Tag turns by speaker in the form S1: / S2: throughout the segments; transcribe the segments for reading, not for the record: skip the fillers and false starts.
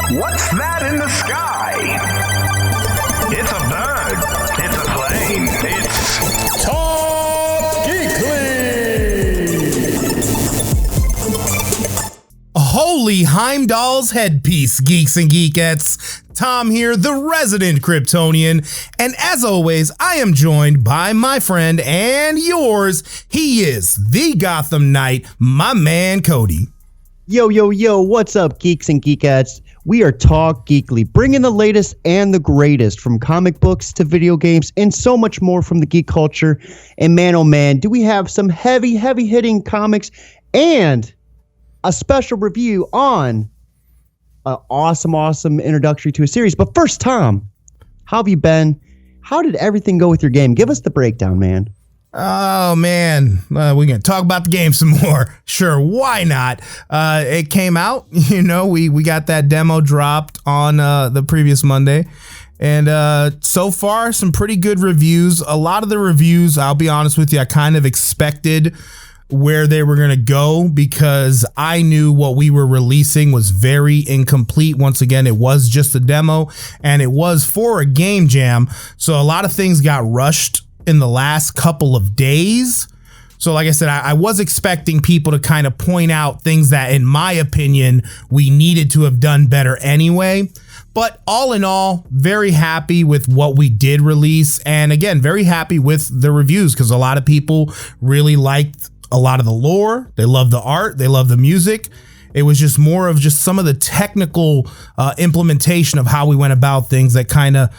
S1: What's that in the sky? It's a bird. It's a plane. It's
S2: Talk Geekly!
S3: Holy Heimdall's headpiece, geeks and geekettes. Tom here, the resident Kryptonian, and as always, I am joined by my friend and yours. He is the Gotham Knight, my man Cody.
S4: Yo, yo, yo, what's up, geeks and geekettes? We are Talk Geekly, bringing the latest and the greatest from comic books to video games and so much more from the geek culture. And man, oh man, do we have some heavy hitting comics and a special review on an awesome introductory to a series. But first, Tom, how have you been? How did everything go with your game? Give us the breakdown, man.
S3: Oh, man, we're going to talk about the game some more. Sure, why not? It came out, we got that demo dropped on the previous Monday. And so far, some pretty good reviews. A lot of the reviews, I'll be honest with you, I kind of expected where they were going to go because I knew what we were releasing was very incomplete. Once again, it was just a demo and it was for a game jam. So a lot of things got rushed in the last couple of days. So like I said, I was expecting people to kind of point out things that, in my opinion, we needed to have done better anyway. But all in all, very happy with what we did release. And again, very happy with the reviews because a lot of people really liked a lot of the lore. They love the art. They love the music. It was just more of just some of the technical implementation of how we went about things that kind of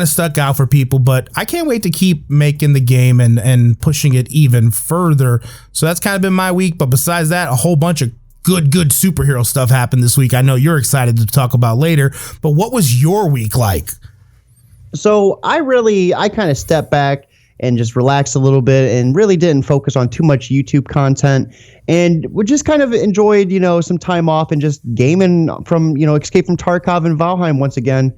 S3: stuck out for people. But I can't wait to keep making the game and pushing it even further. So that's kind of been my week. But besides that, a whole bunch of good superhero stuff happened this week. I know you're excited to talk about later. But what was your week like?
S4: So I kind of stepped back and just relaxed a little bit and really didn't focus on too much YouTube content and we just kind of enjoyed, some time off and just gaming from, Escape from Tarkov and Valheim once again.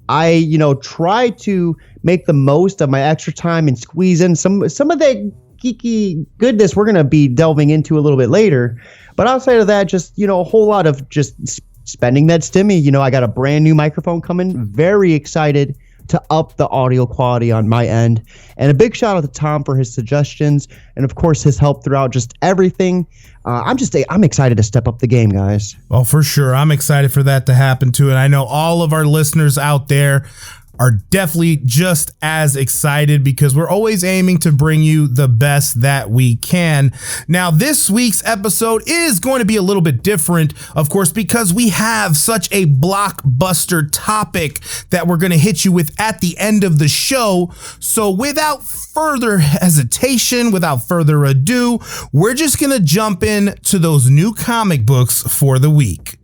S4: I, tried to make the most of my extra time and squeeze in some of that geeky goodness we're going to be delving into a little bit later. But outside of that, just, a whole lot of just spending that stimmy. I got a brand new microphone coming. Very excited to up the audio quality on my end. And a big shout out to Tom for his suggestions and of course his help throughout just everything. I'm excited to step up the game, guys.
S3: Well, for sure. I'm excited for that to happen too. And I know all of our listeners out there are definitely just as excited because we're always aiming to bring you the best that we can. Now, this week's episode is going to be a little bit different, of course, because we have such a blockbuster topic that we're going to hit you with at the end of the show. So without further hesitation, without further ado, we're just going to jump in to those new comic books for the week.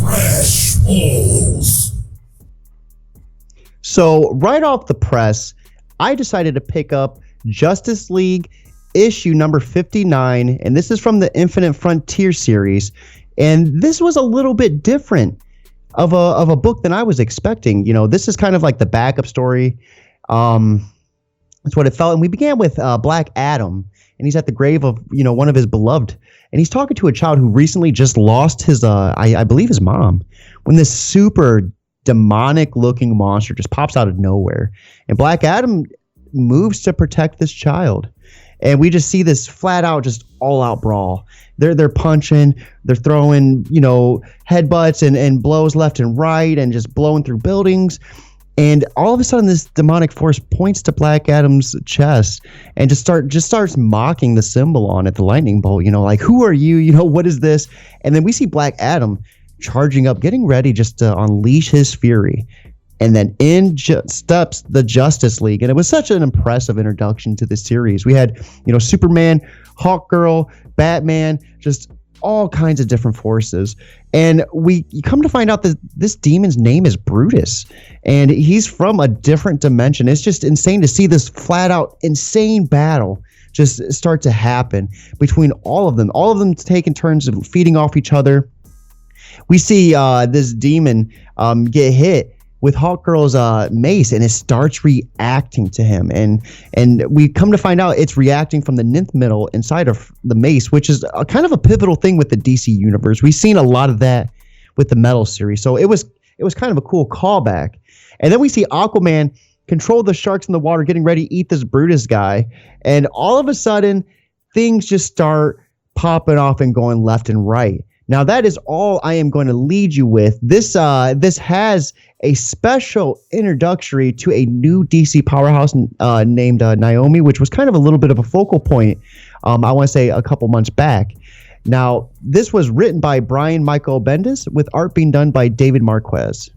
S3: Fresh Pulls.
S4: So right off the press, I decided to pick up Justice League issue number 59, and this is from the Infinite Frontier series. And this was a little bit different of a book than I was expecting. This is kind of like the backup story. That's what it felt. And we began with Black Adam, and he's at the grave of one of his beloved, and he's talking to a child who recently just lost his I believe his mom, when this super demonic looking monster just pops out of nowhere, and Black Adam moves to protect this child. And we just see this flat out, just all out brawl. They're punching, they're throwing, headbutts and blows left and right and just blowing through buildings. And all of a sudden this demonic force points to Black Adam's chest and just starts mocking the symbol on it, the lightning bolt, like, who are you? What is this? And then we see Black Adam charging up, getting ready just to unleash his fury. And then in steps the Justice League. And it was such an impressive introduction to the series. We had, Superman, Hawkgirl, Batman, just all kinds of different forces. And you come to find out that this demon's name is Brutus. And he's from a different dimension. It's just insane to see this flat out insane battle just start to happen between all of them. All of them taking turns of feeding off each other. We see this demon get hit with Hawkgirl's mace, and it starts reacting to him. And we come to find out it's reacting from the ninth metal inside of the mace, which is kind of a pivotal thing with the DC universe. We've seen a lot of that with the metal series. So it was it was kind of a cool callback. And then we see Aquaman control the sharks in the water, getting ready to eat this Brutus guy. And all of a sudden, things just start popping off and going left and right. Now, that is all I am going to lead you with. This has a special introductory to a new DC powerhouse named Naomi, which was kind of a little bit of a focal point, I want to say a couple months back. Now, this was written by Brian Michael Bendis with art being done by David Marquez.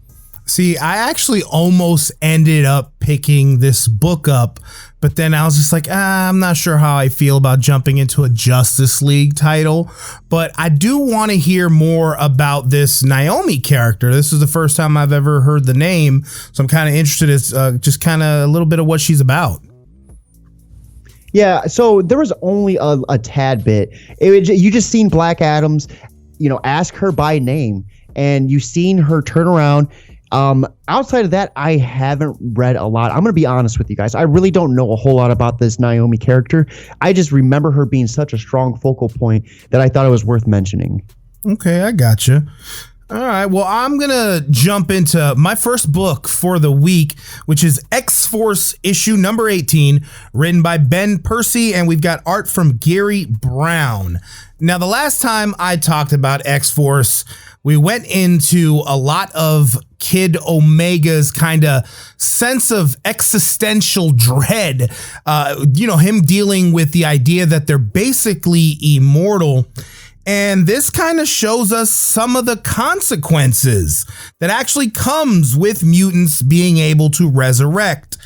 S3: See, I actually almost ended up picking this book up, but then I was just like, I'm not sure how I feel about jumping into a Justice League title, but I do want to hear more about this Naomi character. This is the first time I've ever heard the name, so I'm kind of interested in just kind of a little bit of what she's about.
S4: Yeah, so there was only a tad bit. You just seen Black Adam's, ask her by name, and you seen her turn around. Outside of that, I haven't read a lot. I'm going to be honest with you guys. I really don't know a whole lot about this Naomi character. I just remember her being such a strong focal point that I thought it was worth mentioning. Okay,
S3: I gotcha. All right, well, I'm going to jump into my first book for the week, which is X-Force issue number 18, written by Ben Percy, and we've got art from Gary Brown. Now, the last time I talked about X-Force, we went into a lot of Kid Omega's kind of sense of existential dread, him dealing with the idea that they're basically immortal. And this kind of shows us some of the consequences that actually comes with mutants being able to resurrect.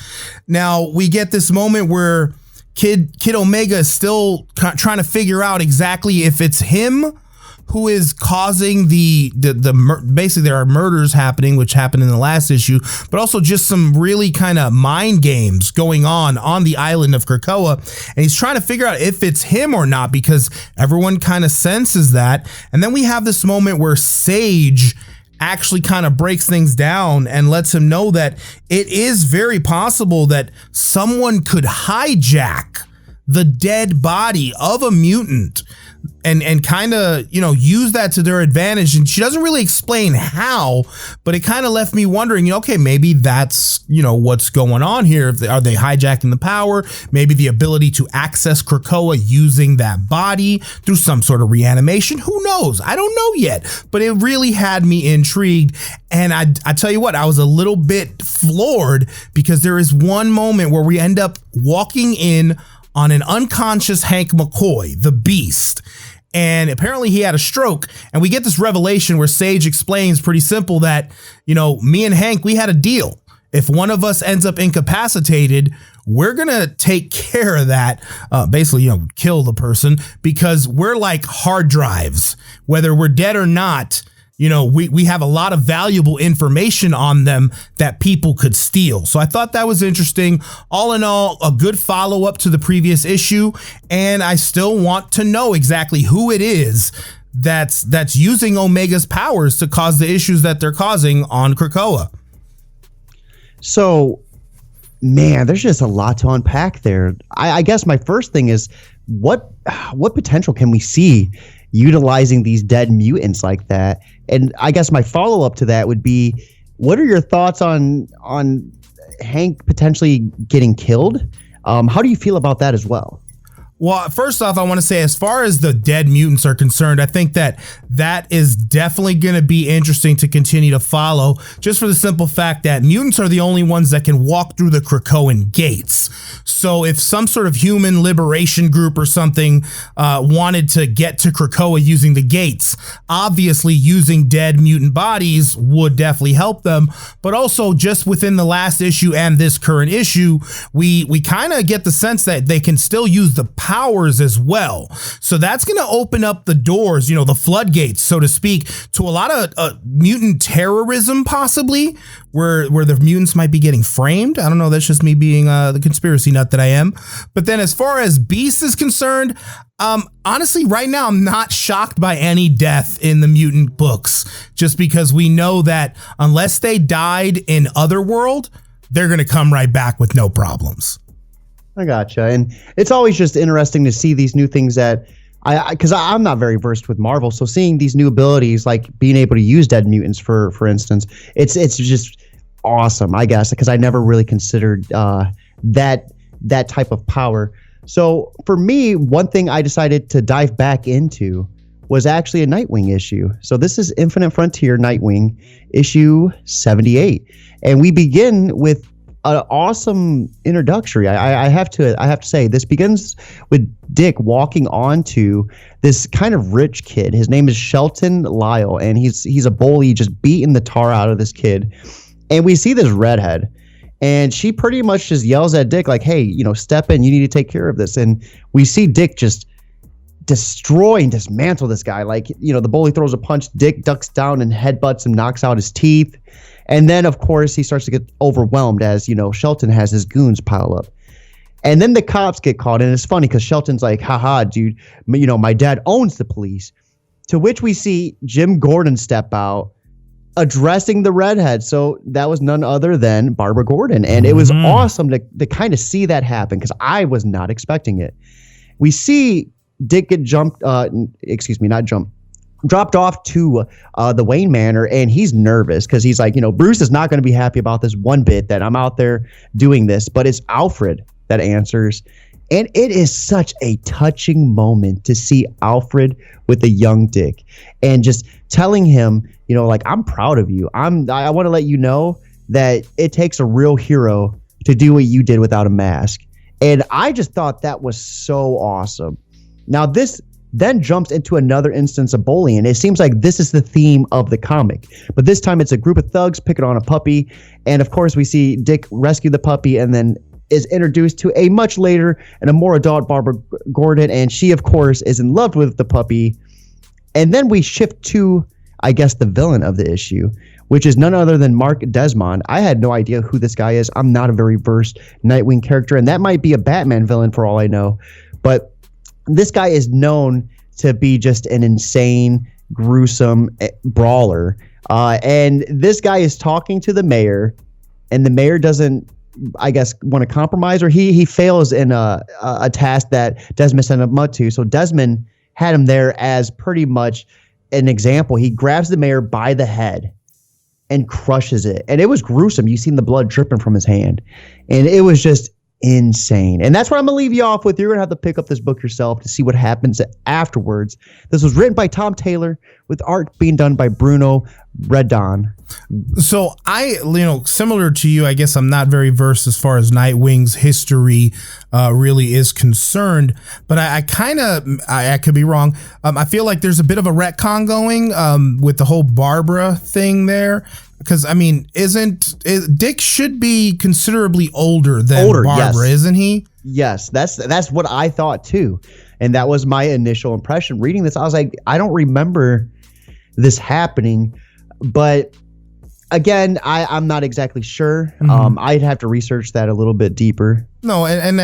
S3: Now, we get this moment where Kid Omega is still trying to figure out exactly if it's him who is causing basically there are murders happening, which happened in the last issue, but also just some really kind of mind games going on the island of Krakoa. And he's trying to figure out if it's him or not, because everyone kind of senses that. And then we have this moment where Sage actually kind of breaks things down and lets him know that it is very possible that someone could hijack the dead body of a mutant and kind of, use that to their advantage. And she doesn't really explain how, but it kind of left me wondering, okay, maybe that's, what's going on here. Are they hijacking the power? Maybe the ability to access Krakoa using that body through some sort of reanimation. Who knows? I don't know yet, but it really had me intrigued. And I tell you what, I was a little bit floored because there is one moment where we end up walking in on an unconscious Hank McCoy, the Beast. And apparently he had a stroke. And we get this revelation where Sage explains pretty simple that, me and Hank, we had a deal. If one of us ends up incapacitated, we're going to take care of that, basically, kill the person, because we're like hard drives, whether we're dead or not. We have a lot of valuable information on them that people could steal. So I thought that was interesting. All in all, a good follow up to the previous issue. And I still want to know exactly who it is that's using Omega's powers to cause the issues that they're causing on Krakoa.
S4: So, man, there's just a lot to unpack there. I guess my first thing is what potential can we see utilizing these dead mutants like that? And I guess my follow-up to that would be, what are your thoughts on Hank potentially getting killed? How do you feel about that as well?
S3: Well, first off, I want to say, as far as the dead mutants are concerned, I think that is definitely going to be interesting to continue to follow, just for the simple fact that mutants are the only ones that can walk through the Krakoan gates. So if some sort of human liberation group or something wanted to get to Krakoa using the gates, obviously using dead mutant bodies would definitely help them. But also, just within the last issue and this current issue, we kind of get the sense that they can still use the powers as well. So that's going to open up the doors, the floodgates, so to speak, to a lot of mutant terrorism, possibly, where the mutants might be getting framed. I don't know. That's just me being the conspiracy nut that I am. But then as far as Beast is concerned, honestly, right now, I'm not shocked by any death in the mutant books, just because we know that unless they died in Otherworld, they're going to come right back with no problems.
S4: I gotcha. And it's always just interesting to see these new things that Because I'm not very versed with Marvel, so seeing these new abilities, like being able to use dead mutants, for instance, it's just awesome, I guess, because I never really considered that type of power. So for me, one thing I decided to dive back into was actually a Nightwing issue. So this is Infinite Frontier Nightwing issue 78, and we begin with an awesome introductory. I have to say, this begins with Dick walking onto this kind of rich kid. His name is Shelton Lyle, and he's a bully, just beating the tar out of this kid. And we see this redhead, and she pretty much just yells at Dick like, "Hey, step in. You need to take care of this." And we see Dick just destroy and dismantle this guy. Like, the bully throws a punch, Dick ducks down and headbutts him, knocks out his teeth. And then, of course, he starts to get overwhelmed as, Shelton has his goons pile up. And then the cops get called. And it's funny because Shelton's like, haha, dude, my dad owns the police. To which we see Jim Gordon step out addressing the redhead. So that was none other than Barbara Gordon. And it was awesome to kind of see that happen because I was not expecting it. We see Dick get dropped off to the Wayne Manor, and he's nervous because he's like, Bruce is not going to be happy about this one bit that I'm out there doing this, but it's Alfred that answers. And it is such a touching moment to see Alfred with a young Dick and just telling him, like, I'm proud of you. I want to let you know that it takes a real hero to do what you did without a mask. And I just thought that was so awesome. Now, this then jumps into another instance of bullying. It seems like this is the theme of the comic, but this time it's a group of thugs picking on a puppy. And of course, we see Dick rescue the puppy and then is introduced to a much later and a more adult Barbara Gordon. And she, of course, is in love with the puppy. And then we shift to, I guess, the villain of the issue, which is none other than Mark Desmond. I had no idea who this guy is. I'm not a very versed Nightwing character, and that might be a Batman villain for all I know. But this guy is known to be just an insane, gruesome brawler. And this guy is talking to the mayor, and the mayor doesn't, I guess, want to compromise, or he fails in a task that Desmond sent him up to. So Desmond had him there as pretty much an example. He grabs the mayor by the head and crushes it. And it was gruesome. You seen the blood dripping from his hand. And it was just insane. And that's what I'm going to leave you off with. You're going to have to pick up this book yourself to see what happens afterwards. This was written by Tom Taylor with art being done by Bruno Redon.
S3: So I, similar to you, I guess I'm not very versed as far as Nightwing's history really is concerned, but I could be wrong. I feel like there's a bit of a retcon going with the whole Barbara thing there. Because, Dick should be considerably older than Barbara, yes. Isn't he?
S4: Yes, that's what I thought too. And that was my initial impression. Reading this, I was like, I don't remember this happening. But again, I'm not exactly sure. I'd have to research that a little bit deeper.
S3: No, and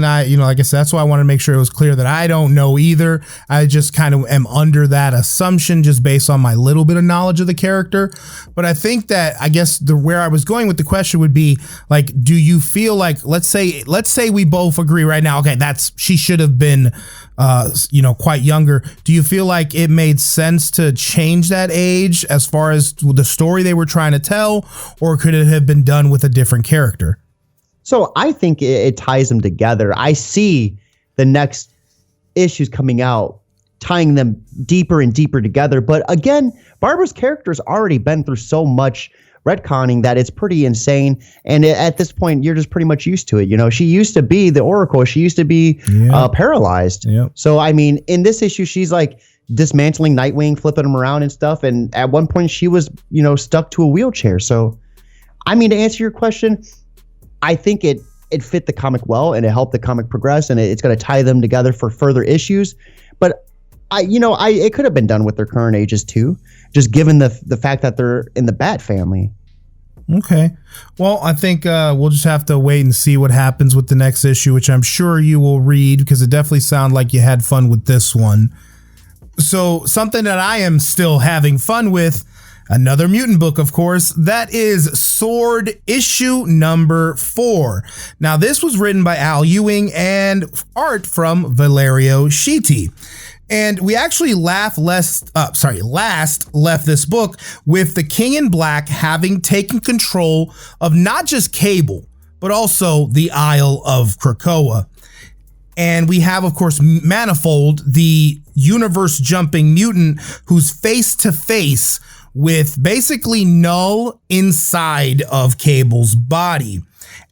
S3: I, like I said, that's why I wanted to make sure it was clear that I don't know either. I just kind of am under that assumption just based on my little bit of knowledge of the character. But I think that, I guess, where I was going with the question would be, like, do you feel like, let's say we both agree right now, okay, she should have been, quite younger. Do you feel like it made sense to change that age as far as the story they were trying to tell, or could it have been done with a different character?
S4: So I think it ties them together. I see the next issues coming out, tying them deeper and deeper together. But again, Barbara's character's already been through so much retconning that it's pretty insane. And at this point, you're just pretty much used to it. She used to be the Oracle. She used to be paralyzed. Yep. So, in this issue, she's like dismantling Nightwing, flipping him around and stuff. And at one point, she was, stuck to a wheelchair. So, to answer your question, I think it fit the comic well, and it helped the comic progress, and it's going to tie them together for further issues. But it could have been done with their current ages too, just given the fact that they're in the Bat family.
S3: Okay. Well, I think we'll just have to wait and see what happens with the next issue, which I'm sure you will read because it definitely sounded like you had fun with this one. So something that I am still having fun with, another mutant book, of course, that is S.W.O.R.D issue number 4. Now, this was written by Al Ewing and art from Valerio Schiti. And we actually last left this book with the King in Black having taken control of not just Cable, but also the Isle of Krakoa. And we have, of course, Manifold, the universe-jumping mutant who's face-to-face with basically Null inside of Cable's body.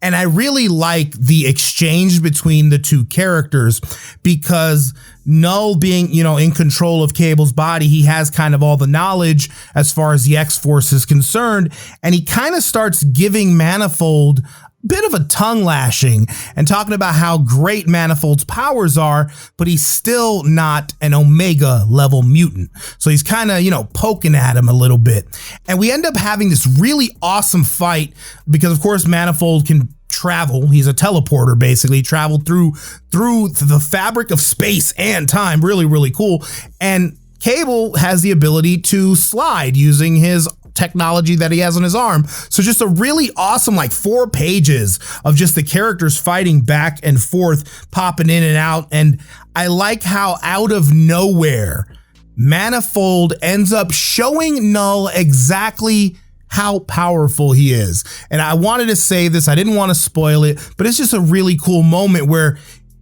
S3: And I really like the exchange between the two characters because Null being, in control of Cable's body, he has kind of all the knowledge as far as the X-Force is concerned. And he kind of starts giving Manifold bit of a tongue lashing and talking about how great Manifold's powers are, but he's still not an Omega level mutant. So he's kind of, poking at him a little bit. And we end up having this really awesome fight because, of course, Manifold can travel. He's a teleporter, basically, travel through the fabric of space and time. Really, really cool. And Cable has the ability to slide using his technology that he has on his arm. So just a really awesome 4 pages of just the characters fighting back and forth, popping in and out. And I like how out of nowhere Manifold ends up showing Null exactly how powerful he is. And I wanted to say this, I didn't want to spoil it, but it's just a really cool moment where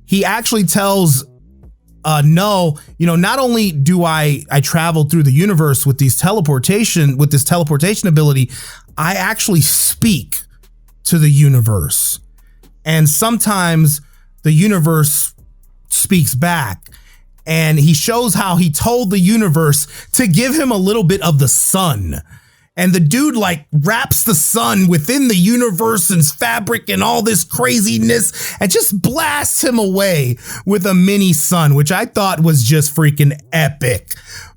S3: he actually tells Null, not only do I travel through the universe with this teleportation ability, I actually speak to the universe. And sometimes the universe speaks back. And he shows how he told the universe to give him a little bit of the sun. And the dude wraps the sun within the universe and fabric and all this craziness and just blasts him away with a mini sun, which I thought was just freaking epic.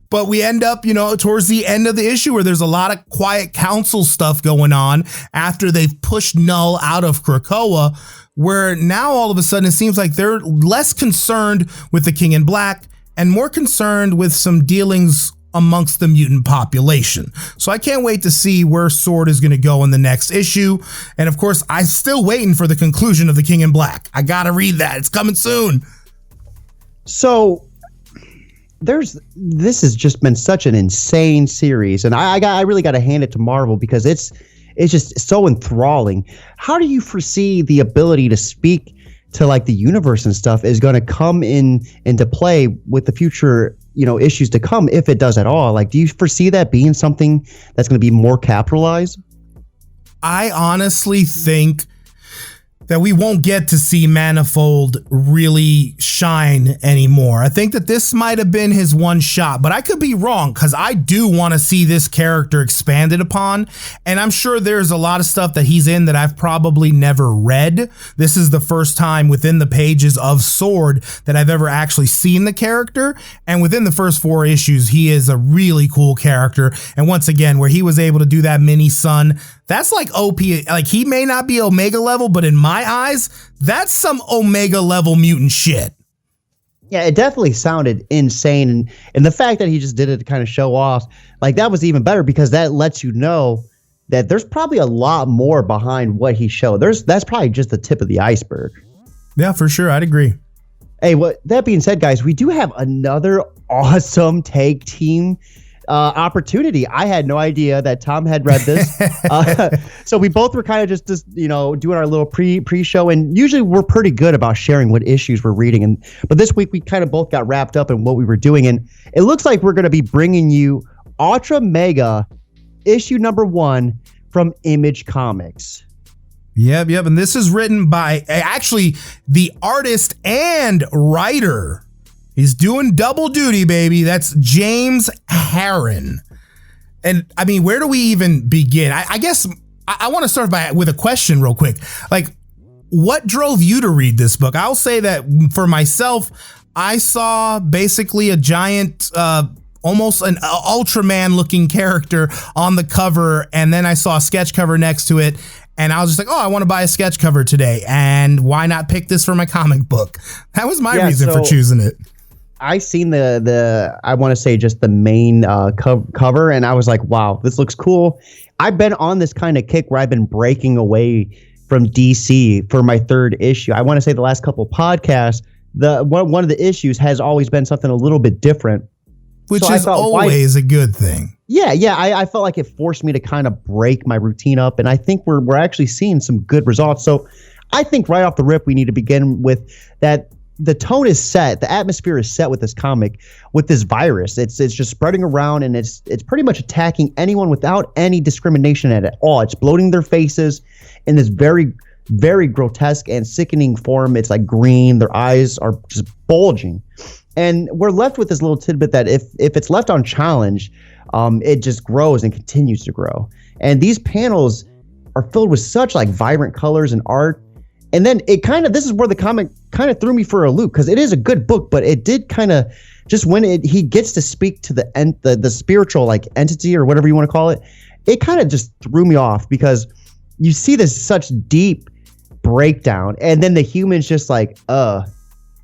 S3: But we end up, towards the end of the issue where there's a lot of quiet council stuff going on after they've pushed Null out of Krakoa, where now all of a sudden it seems like they're less concerned with the King in Black and more concerned with some dealings amongst the mutant population. So I can't wait to see where S.W.O.R.D is going to go in the next issue. And of course, I'm still waiting for the conclusion of the King in Black. I got to read that. It's coming soon.
S4: So this has just been such an insane series. And I really got to hand it to Marvel because it's just so enthralling. How do you foresee the ability to speak to the universe and stuff is going to come into play with the future issues to come, if it does at all? Do you foresee that being something that's going to be more capitalized?
S3: I honestly think that we won't get to see Manifold really shine anymore. I think that this might have been his one shot, but I could be wrong because I do want to see this character expanded upon. And I'm sure there's a lot of stuff that he's in that I've probably never read. This is the first time within the pages of S.W.O.R.D that I've ever actually seen the character. And within the first 4 issues, he is a really cool character. And once again, where he was able to do that mini sun, that's OP. He may not be Omega level, but in my eyes, that's some Omega level mutant shit.
S4: Yeah, it definitely sounded insane. And the fact that he just did it to kind of show off, that was even better because that lets you know that there's probably a lot more behind what he showed. That's probably just the tip of the iceberg.
S3: Yeah, for sure. I'd agree.
S4: Hey, that being said, guys, we do have another awesome tag team opportunity. I had no idea that Tom had read this. So we both were kind of just doing our little pre-show, and usually we're pretty good about sharing what issues we're reading. But this week we kind of both got wrapped up in what we were doing, and it looks like we're going to be bringing you ULTRAMEGA issue number 1 from Image Comics.
S3: Yep. And this is written by actually the artist and writer. He's doing double duty, baby. That's James Harren. And I mean, where do we even begin? I guess I want to start with a question real quick. What drove you to read this book? I'll say that for myself, I saw basically a giant, almost an Ultraman looking character on the cover. And then I saw a sketch cover next to it. And I was just I want to buy a sketch cover today. And why not pick this for my comic book? That was my reason for choosing it.
S4: I seen the I want to say just the main cover, and I was like, wow, this looks cool. I've been on this kind of kick where I've been breaking away from DC for my 3rd issue. I want to say the last couple podcasts, one of the issues has always been something a little bit different.
S3: Which is always a good thing.
S4: Yeah. I felt like it forced me to kind of break my routine up, and I think we're actually seeing some good results. So I think right off the rip, we need to begin with that. The tone is set, the atmosphere is set with this comic, with this virus. It's just spreading around, and it's pretty much attacking anyone without any discrimination at all. It's bloating their faces in this very, very grotesque and sickening form. It's like green. Their eyes are just bulging. And we're left with this little tidbit that if it's left unchallenged, it just grows and continues to grow. And these panels are filled with such like vibrant colors and art. And then this is where the comic kind of threw me for a loop, because it is a good book, but it did kind of just when he gets to speak to the spiritual like entity or whatever you want to call it, it kind of just threw me off, because you see this such deep breakdown, and then the human's just like,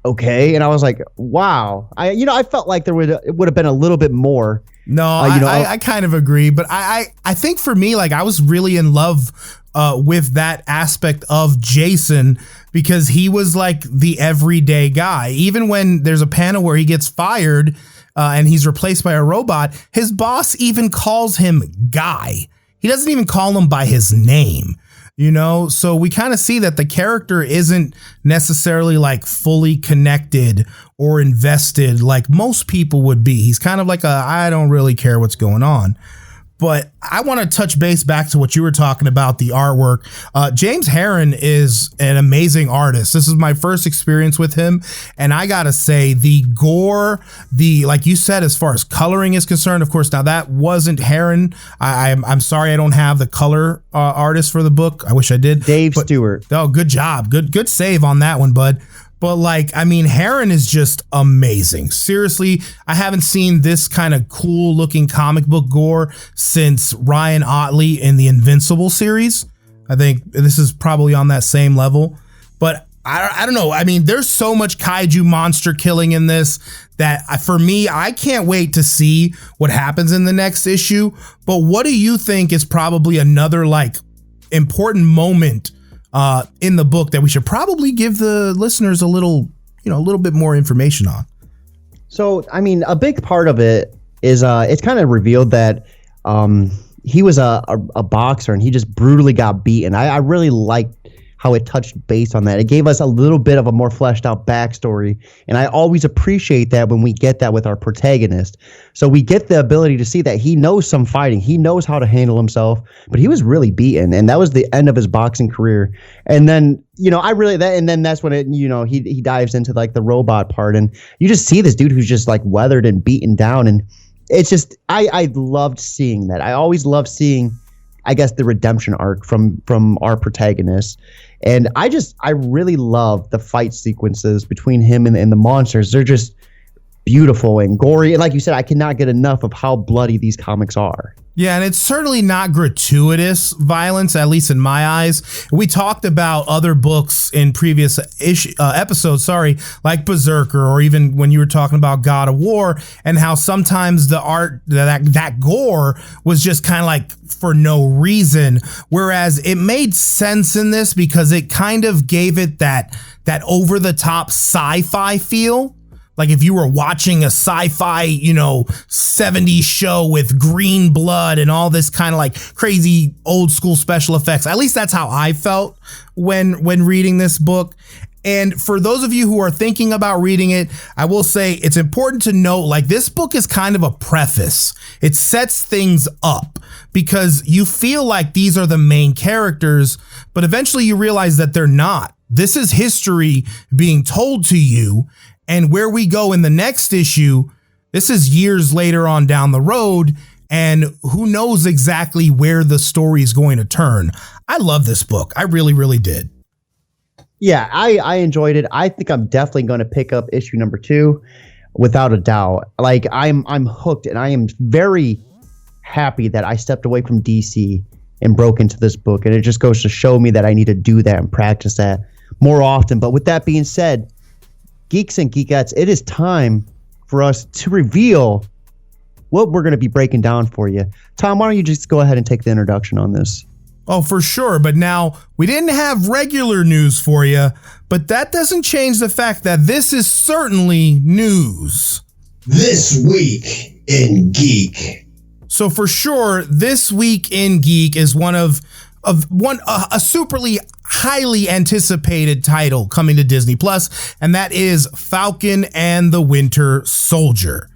S4: okay. And I was like, wow. I felt like it would have been a little bit more.
S3: No, I kind of agree, but I think for me, like, I was really in love with that aspect of Jason, because he was like the everyday guy. Even when there's a panel where he gets fired and he's replaced by a robot, his boss even calls him Guy. He doesn't even call him by his name. So we kind of see that the character isn't necessarily like fully connected or invested like most people would be. He's kind of like I don't really care what's going on. But I want to touch base back to what you were talking about, the artwork. James Herron is an amazing artist. This is my first experience with him. And I got to say, the gore, like you said, as far as coloring is concerned, of course, now that wasn't Herron. I'm sorry I don't have the color artist for the book. I wish I did.
S4: Dave Stewart.
S3: Oh, good job. Good save on that one, bud. But Herron is just amazing. Seriously, I haven't seen this kind of cool looking comic book gore since Ryan Ottley in the Invincible series. I think this is probably on that same level. But I don't know. There's so much kaiju monster killing in this that for me, I can't wait to see what happens in the next issue. But what do you think is probably another important moment in the book that we should probably give the listeners a little bit more information on?
S4: So, a big part of it is it's kind of revealed that he was a boxer, and he just brutally got beaten. I really liked how it touched base on that. It gave us a little bit of a more fleshed out backstory, and I always appreciate that when we get that with our protagonist. So we get the ability to see that he knows some fighting, he knows how to handle himself, but he was really beaten, and that was the end of his boxing career. And then that's when he dives into like the robot part, and you just see this dude who's just like weathered and beaten down, and it's just I loved seeing that. I always loved seeing, I guess, the redemption arc from our protagonist. And I really love the fight sequences between him and the monsters. They're just beautiful and gory. And like you said, I cannot get enough of how bloody these comics are.
S3: Yeah, and it's certainly not gratuitous violence, at least in my eyes. We talked about other books in previous episodes, like Berserker, or even when you were talking about God of War, and how sometimes the art, that gore was just kind of like for no reason, whereas it made sense in this because it kind of gave it that over-the-top sci-fi feel. Like if you were watching a sci-fi, 70s show with green blood and all this kind of like crazy old school special effects. At least that's how I felt when reading this book. And for those of you who are thinking about reading it, I will say it's important to note, like, this book is kind of a preface. It sets things up because you feel like these are the main characters, but eventually you realize that they're not. This is history being told to you. And where we go in the next issue, this is years later on down the road, and who knows exactly where the story is going to turn. I love this book. I really, really did.
S4: Yeah, I enjoyed it. I think I'm definitely going to pick up issue number 2 without a doubt. Like, I'm hooked, and I am very happy that I stepped away from DC and broke into this book. And it just goes to show me that I need to do that and practice that more often. But with that being said, Geeks and Geekettes, it is time for us to reveal what we're going to be breaking down for you. Tom, why don't you just go ahead and take the introduction on this?
S3: Oh, for sure. But now we didn't have regular news for you, but that doesn't change the fact that this is certainly news.
S5: This week in Geek.
S3: So for sure, this week in Geek is a superly highly anticipated title coming to Disney Plus, and that is Falcon and the Winter Soldier.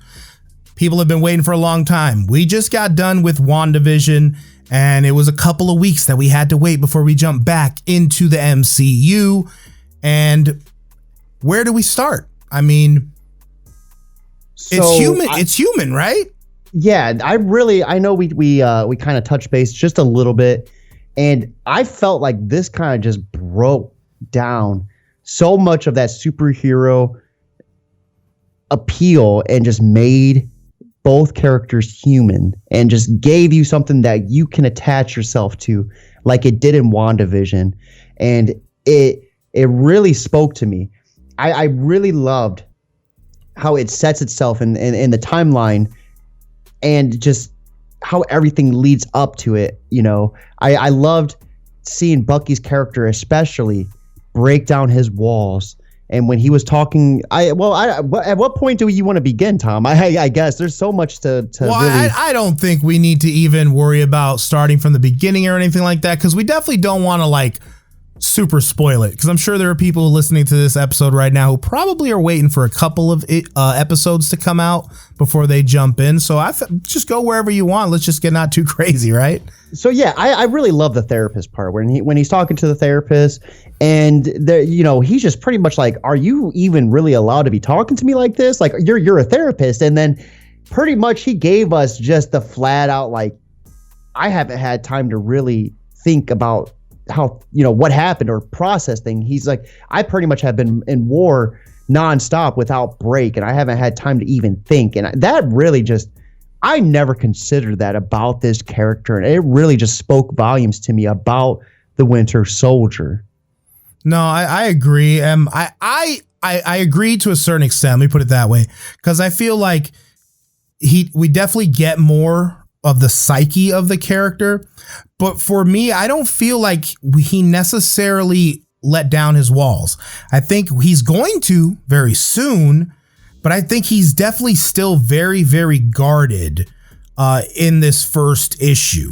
S3: People have been waiting for a long time. We just got done with WandaVision, and it was a couple of weeks that we had to wait before we jump back into the MCU. And where do we start? I mean, it's human, right?
S4: Yeah, I know we kind of touched base just a little bit, and I felt like this kind of just broke down so much of that superhero appeal and just made both characters human and just gave you something that you can attach yourself to, like it did in WandaVision. And it really spoke to me. I really loved how it sets itself in the timeline and just how everything leads up to it. You know, I loved seeing Bucky's character especially break down his walls. And when he was talking, at what point do you want to begin, Tom? I guess there's so much to really.
S3: I don't think we need to even worry about starting from the beginning or anything like that, because we definitely don't want to like super spoil it, because I'm sure there are people listening to this episode right now who probably are waiting for a couple of episodes to come out before they jump in. So just go wherever you want. Let's just get not too crazy, right?
S4: So yeah, I really love the therapist part when he's talking to the therapist, and he's just pretty much like, are you even really allowed to be talking to me like this? Like you're a therapist. And then pretty much he gave us just the flat out, like, I haven't had time to really think about how, what happened or process thing. He's like, I pretty much have been in war nonstop without break, and I haven't had time to even think. And that really just, I never considered that about this character, and it really just spoke volumes to me about the Winter Soldier.
S3: No, I agree. I agree to a certain extent. Let me put it that way, because I feel like we definitely get more of the psyche of the character. But for me, I don't feel like he necessarily let down his walls. I think he's going to very soon, but I think he's definitely still very, very guarded in this first issue.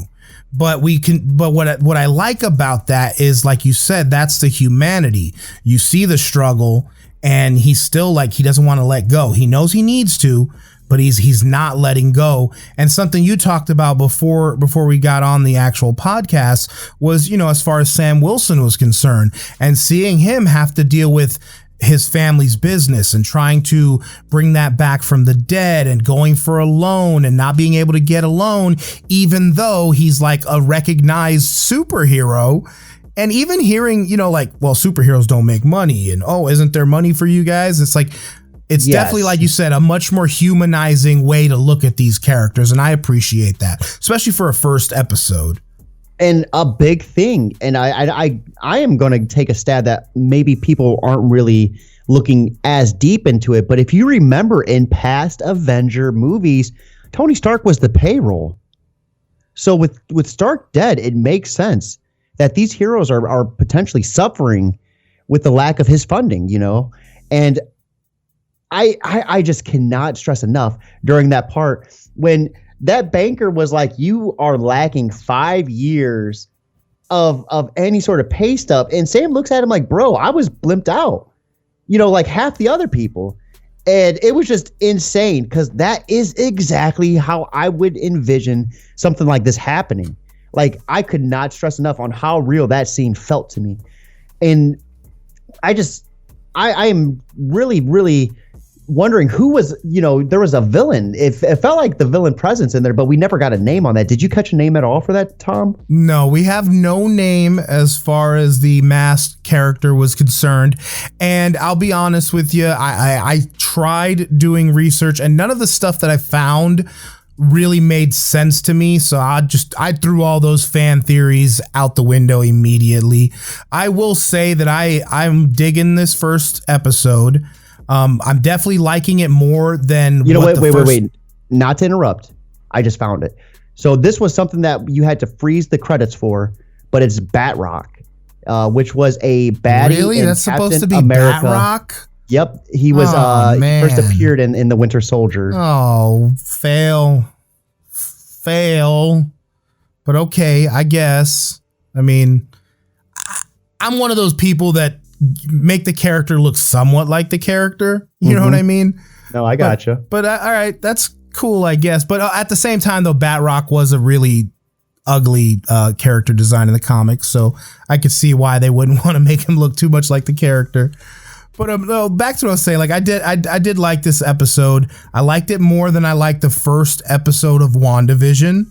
S3: But what I like about that is, like you said, that's the humanity. You see the struggle, and he's still like, he doesn't want to let go. He knows he needs to, but he's not letting go. And something you talked about before we got on the actual podcast was, as far as Sam Wilson was concerned, and seeing him have to deal with his family's business and trying to bring that back from the dead and going for a loan and not being able to get a loan, even though he's like a recognized superhero. And even hearing, superheroes don't make money, and, oh, isn't there money for you guys? It's like, it's definitely, like you said, a much more humanizing way to look at these characters. And I appreciate that, especially for a first episode.
S4: And a big thing, and I am going to take a stab that maybe people aren't really looking as deep into it, but if you remember in past Avenger movies, Tony Stark was the payroll. So with Stark dead, it makes sense that these heroes are potentially suffering with the lack of his funding, and I just cannot stress enough during that part when that banker was like, you are lacking 5 years of any sort of pay stub. And Sam looks at him like, bro, I was blimped out, like half the other people. And it was just insane, because that is exactly how I would envision something like this happening. Like, I could not stress enough on how real that scene felt to me. And I am really, really wondering who was, there was a villain. It felt like the villain presence in there, but we never got a name on that. Did you catch a name at all for that, Tom?
S3: No, we have no name as far as the masked character was concerned. And I'll be honest with you, I tried doing research, and none of the stuff that I found really made sense to me. So I threw all those fan theories out the window immediately. I will say that I'm digging this first episode. I'm definitely liking it more than
S4: wait. Not to interrupt. I just found it. So this was something that you had to freeze the credits for, but it's Batroc, which was a baddie.
S3: Really?
S4: In
S3: That's
S4: Captain
S3: supposed to be
S4: America.
S3: Batroc?
S4: Yep, he was. He first appeared in the Winter Soldier.
S3: Oh, fail. But okay, I guess. I mean, I'm one of those people that make the character look somewhat like the character. You know what I mean?
S4: No, I gotcha.
S3: But all right, that's cool, I guess. But at the same time, though, Batroc was a really ugly character design in the comics, so I could see why they wouldn't want to make him look too much like the character. But no, back to what I was saying. Like I did like this episode. I liked it more than I liked the first episode of WandaVision.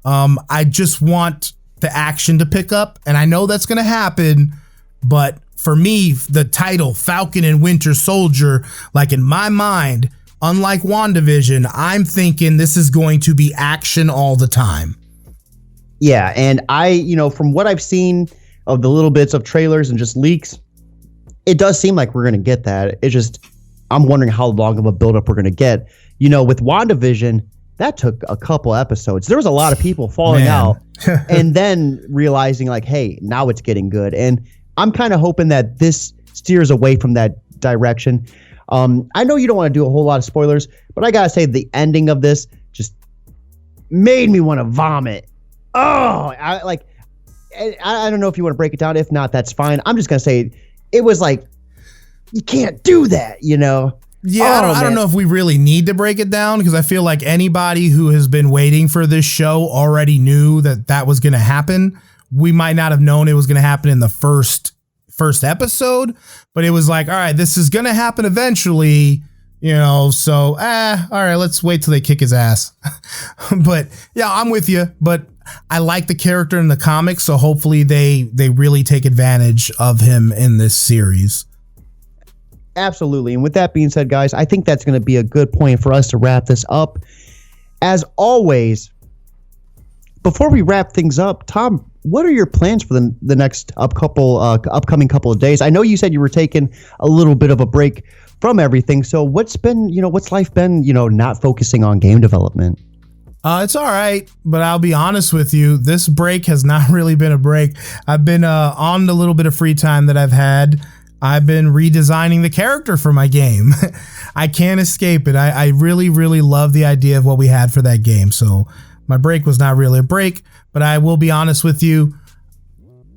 S3: I just want the action to pick up, and I know that's going to happen. But for me, the title Falcon and Winter Soldier, like in my mind, unlike WandaVision, I'm thinking this is going to be action all the time.
S4: Yeah, and from what I've seen of the little bits of trailers and just leaks, it does seem like we're going to get that. It's just, I'm wondering how long of a buildup we're going to get. With WandaVision, that took a couple episodes. There was a lot of people falling out and then realizing like, hey, now it's getting good. And I'm kind of hoping that this steers away from that direction. I know you don't want to do a whole lot of spoilers, but I got to say the ending of this just made me want to vomit. Oh, I don't know if you want to break it down. If not, that's fine. I'm just going to say it was like, you can't do that, Yeah,
S3: I don't know if we really need to break it down, because I feel like anybody who has been waiting for this show already knew that was going to happen. We might not have known it was going to happen in the first episode, but it was like, all right, this is going to happen eventually, so, all right, let's wait till they kick his ass. But yeah, I'm with you, but I like the character in the comics, so hopefully they really take advantage of him in this series.
S4: Absolutely. And with that being said, guys, I think that's going to be a good point for us to wrap this up. As always, before we wrap things up, Tom, what are your plans for the next upcoming couple of days? I know you said you were taking a little bit of a break from everything. So what's life been, not focusing on game development?
S3: It's all right, but I'll be honest with you, this break has not really been a break. I've been on the little bit of free time that I've had. I've been redesigning the character for my game. I can't escape it. I really, really love the idea of what we had for that game. So my break was not really a break, but I will be honest with you.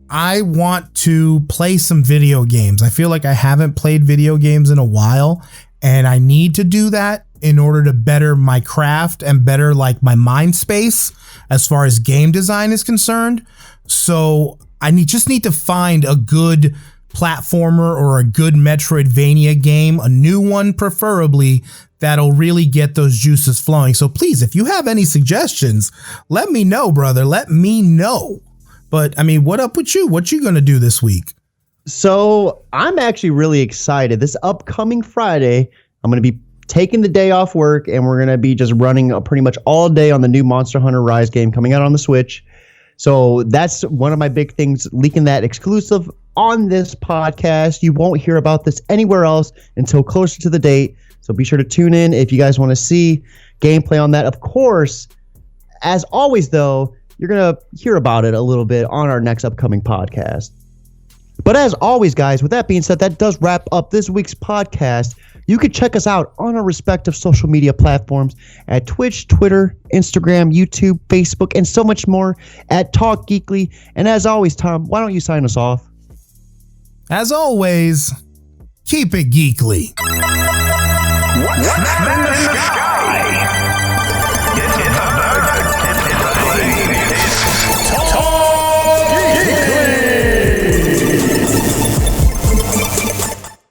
S3: I want to play some video games. I feel like I haven't played video games in a while, and I need to do that in order to better my craft and better like my mind space as far as game design is concerned. So I just need to find a good platformer or a good Metroidvania game, a new one preferably, that'll really get those juices flowing. So please, if you have any suggestions, let me know, brother. Let me know. But I mean, what up with you? What you gonna do this week?
S4: So I'm actually really excited. This upcoming Friday, I'm going to be taking the day off work, and we're going to be just running pretty much all day on the new Monster Hunter Rise game coming out on the Switch. So that's one of my big things, leaking that exclusive on this podcast. You won't hear about this anywhere else until closer to the date. So be sure to tune in if you guys want to see gameplay on that. Of course, as always, though, you're going to hear about it a little bit on our next upcoming podcast. But as always, guys, with that being said, that does wrap up this week's podcast. You can check us out on our respective social media platforms at Twitch, Twitter, Instagram, YouTube, Facebook, and so much more at Talk Geekly. And as always, Tom, why don't you sign us off?
S3: As always, keep it geekly.
S1: What's that in the sky?